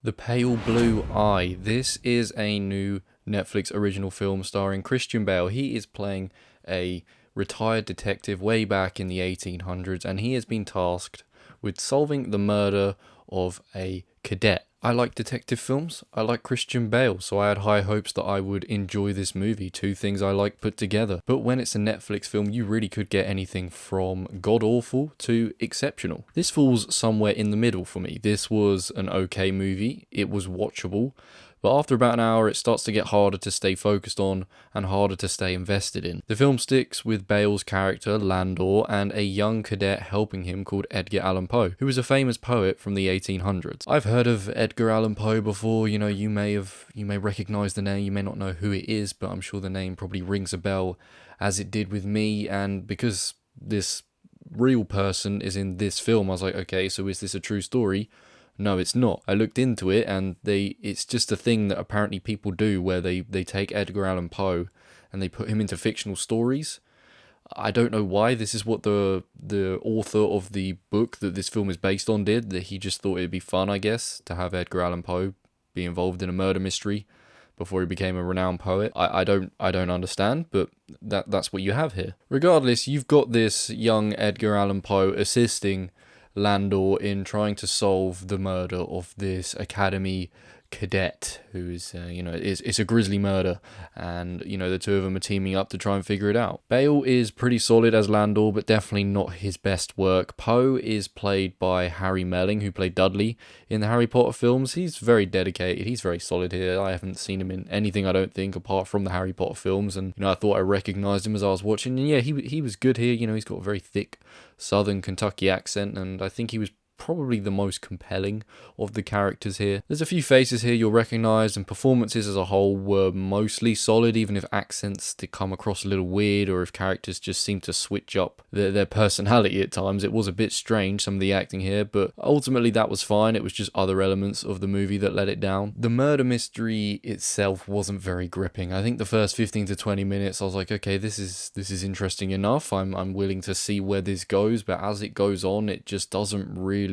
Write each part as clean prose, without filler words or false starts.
The Pale Blue Eye. This is a new Netflix original film starring Christian Bale. He is playing a retired detective way back in the 1800s, and he has been tasked with solving the murder of a cadet. I like detective films. I like Christian Bale, so I had high hopes that I would enjoy this movie. Two things I like put together. But when it's a Netflix film, you really could get anything from god awful to exceptional. This falls somewhere in the middle for me. This was an okay movie. It was watchable. But after about an hour, it starts to get harder to stay focused on and harder to stay invested in. The film sticks with Bale's character, Landor, and a young cadet helping him called Edgar Allan Poe, who was a famous poet from the 1800s. I've heard of Edgar Allan Poe before. You may recognize the name, you may not know who it is, but I'm sure the name probably rings a bell as it did with me. And because this real person is in this film, I was like, okay, so is this a true story? No, it's not. I looked into it, and it's just a thing that apparently people do where they take Edgar Allan Poe and they put him into fictional stories. I don't know why. This is what the author of the book that this film is based on did. That he just thought it'd be fun, I guess, to have Edgar Allan Poe be involved in a murder mystery before he became a renowned poet. I don't understand, but that's what you have here. Regardless, you've got this young Edgar Allan Poe assisting Landor in trying to solve the murder of this academy cadet who is, it's a grisly murder, and, the two of them are teaming up to try and figure it out. Bale is pretty solid as Landor, but definitely not his best work. Poe is played by Harry Melling, who played Dudley in the Harry Potter films. He's very dedicated. He's very solid here. I haven't seen him in anything, I don't think, apart from the Harry Potter films, and, I thought I recognised him as I was watching, and yeah, he was good here. He's got a very thick Southern Kentucky accent, and I think he was probably the most compelling of the characters here. There's a few faces here you'll recognise, and performances as a whole were mostly solid, even if accents did come across a little weird, or if characters just seemed to switch up their personality at times. It was a bit strange, some of the acting here, but ultimately that was fine. It was just other elements of the movie that let it down. The murder mystery itself wasn't very gripping. I think the first 15 to 20 minutes I was like, okay, this is interesting enough. I'm willing to see where this goes, but as it goes on, it just doesn't really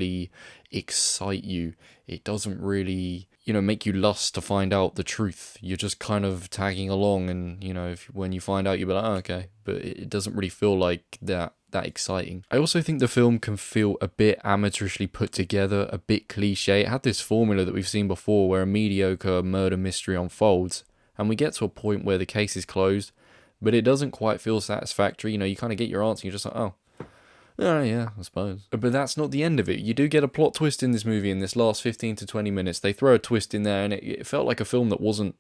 excite you. It doesn't really, make you lust to find out the truth. You're just kind of tagging along, and, when you find out, you'll be like, oh, okay. But it doesn't really feel like that exciting. I also think the film can feel a bit amateurishly put together, a bit cliche. It had this formula that we've seen before where a mediocre murder mystery unfolds, and we get to a point where the case is closed, but it doesn't quite feel satisfactory. You kind of get your answer, and you're just like, oh, yeah, I suppose. But that's not the end of it. You do get a plot twist in this movie in this last 15 to 20 minutes. They throw a twist in there, and it felt like a film that wasn't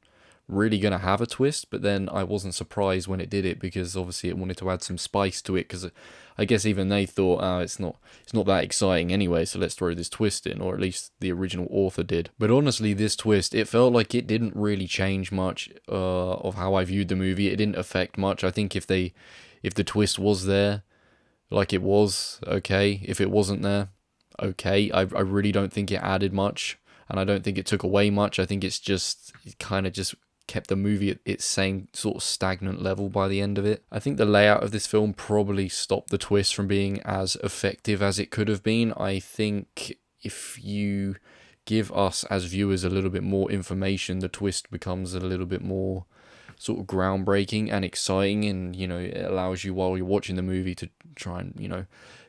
really going to have a twist, but then I wasn't surprised when it did it, because obviously it wanted to add some spice to it, because I guess even they thought, oh, it's not that exciting anyway, so let's throw this twist in, or at least the original author did. But honestly, this twist, it felt like it didn't really change much of how I viewed the movie. It didn't affect much. I think if the twist was there, like it was, okay. If it wasn't there, okay. I really don't think it added much, and I don't think it took away much. I think it kind of just kept the movie at its same sort of stagnant level by the end of it. I think the layout of this film probably stopped the twist from being as effective as it could have been. I think if you give us as viewers a little bit more information, the twist becomes a little bit more sort of groundbreaking and exciting, and it allows you, while you're watching the movie, to try and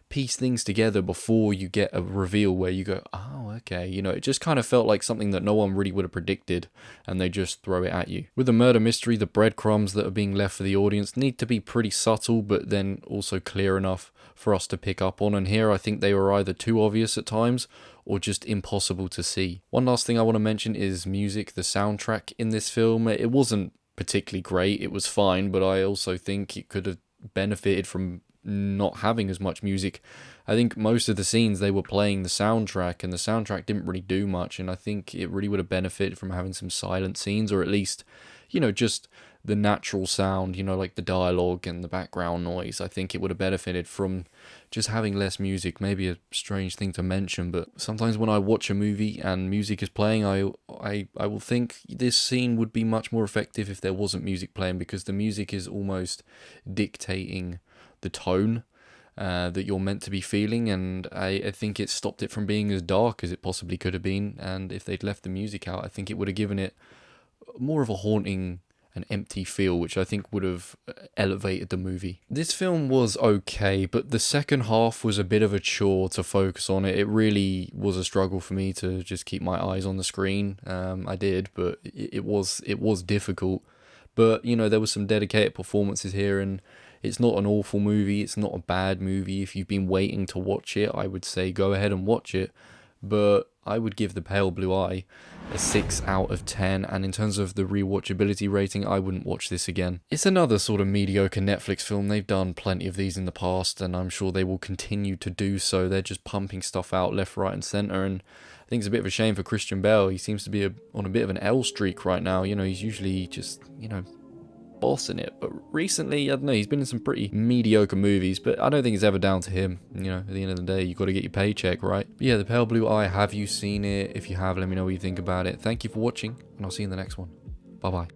piece things together before you get a reveal where you go, oh, okay. It just kind of felt like something that no one really would have predicted, and they just throw it at you. With a murder mystery, the breadcrumbs that are being left for the audience need to be pretty subtle, but then also clear enough for us to pick up on, and here I think they were either too obvious at times or just impossible to see. One last thing I want to mention is music. The soundtrack in this film, it wasn't particularly great. It was fine, but I also think it could have benefited from not having as much music. I think most of the scenes they were playing the soundtrack, and the soundtrack didn't really do much, and I think it really would have benefited from having some silent scenes, or at least just the natural sound, like the dialogue and the background noise. I think it would have benefited from just having less music. Maybe a strange thing to mention, but sometimes when I watch a movie and music is playing, I will think this scene would be much more effective if there wasn't music playing, because the music is almost dictating the tone. that you're meant to be feeling, and I think it stopped it from being as dark as it possibly could have been. And if they'd left the music out, I think it would have given it more of a haunting and empty feel, which I think would have elevated the movie. This film was okay, but the second half was a bit of a chore to focus on. It really was a struggle for me to just keep my eyes on the screen. I did, but it was difficult. But you know, there was some dedicated performances here, and it's not an awful movie. It's not a bad movie. If you've been waiting to watch it, I would say go ahead and watch it. But I would give The Pale Blue Eye a 6 out of 10, and in terms of the rewatchability rating, I wouldn't watch this again. It's another sort of mediocre Netflix film. They've done plenty of these in the past, and I'm sure they will continue to do so. They're just pumping stuff out left, right, and centre, and I think it's a bit of a shame for Christian Bale. He seems to be on a bit of an L streak right now. You know, he's usually just, you know, bossing it, but recently, I don't know, he's been in some pretty mediocre movies, but I don't think it's ever down to him. You know, at the end of the day, you got to get your paycheck, right? But yeah, The Pale Blue Eye, have you seen it? If you have, let me know what you think about it. Thank you for watching, and I'll see you in the next one. Bye bye.